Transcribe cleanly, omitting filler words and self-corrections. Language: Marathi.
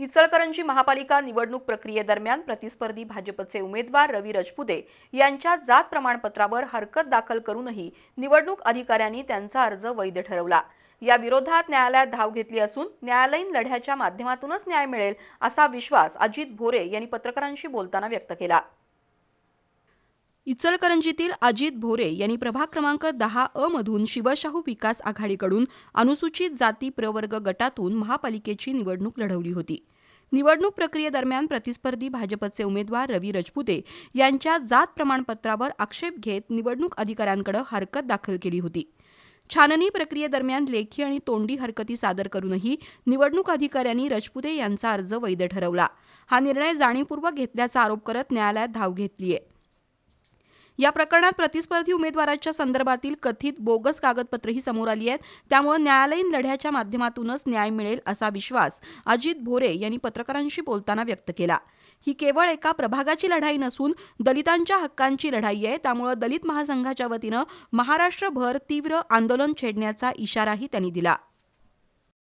इचलकरंजी महापालिका निवडणूक प्रक्रियेदरम्यान प्रतिस्पर्धी भाजपचे उमेदवार रवी रजपुते यांच्या जात प्रमाणपत्रावर हरकत दाखल करूनही निवडणूक अधिकाऱ्यांनी त्यांचा अर्ज वैध ठरवला। या विरोधात न्यायालयात धाव घेतली असून न्यायालयीन लढ्याच्या माध्यमातूनच न्याय मिळेल असा विश्वास अजित भोरे यांनी पत्रकारांशी बोलताना व्यक्त केला। इचलकरंजीतील अजित भोरे यांनी प्रभाग क्रमांक 10 मधून शिवशाहू विकास आघाडीकडून अनुसूचित जाती प्रवर्ग गटातून महापालिकेची निवडणूक लढवली होती। निवडणूक प्रक्रियेदरम्यान प्रतिस्पर्धी भाजपचे उमेदवार रवी रजपुते यांच्या जात प्रमाणपत्रावर आक्षेप घेत निवडणूक अधिकाऱ्यांकडे हरकत दाखल केली होती। छाननी प्रक्रियेदरम्यान लेखी आणि तोंडी हरकती सादर करूनही निवडणूक अधिकाऱ्यांनी रजपुते यांचा अर्ज वैध ठरवला। हा निर्णय जाणीवपूर्वक घेतल्याचा आरोप करत न्यायालयात धाव घेतली आहे। या प्रकरणात प्रतिस्पर्धी उमेदवाराच्या संदर्भातील कथित बोगस कागदपत्रही समोर आली आहेत। त्यामुळे न्यायालयीन लढ्याच्या माध्यमातूनच न्याय मिळेल असा विश्वास अजित भोरे यांनी पत्रकारांशी बोलताना व्यक्त केला। ही केवळ एका प्रभागाची लढाई नसून दलितांच्या हक्कांची लढाई आहे। त्यामुळे दलित महासंघाच्या वतीनं महाराष्ट्रभर तीव्र आंदोलन छेडण्याचा इशाराही त्यांनी दिला।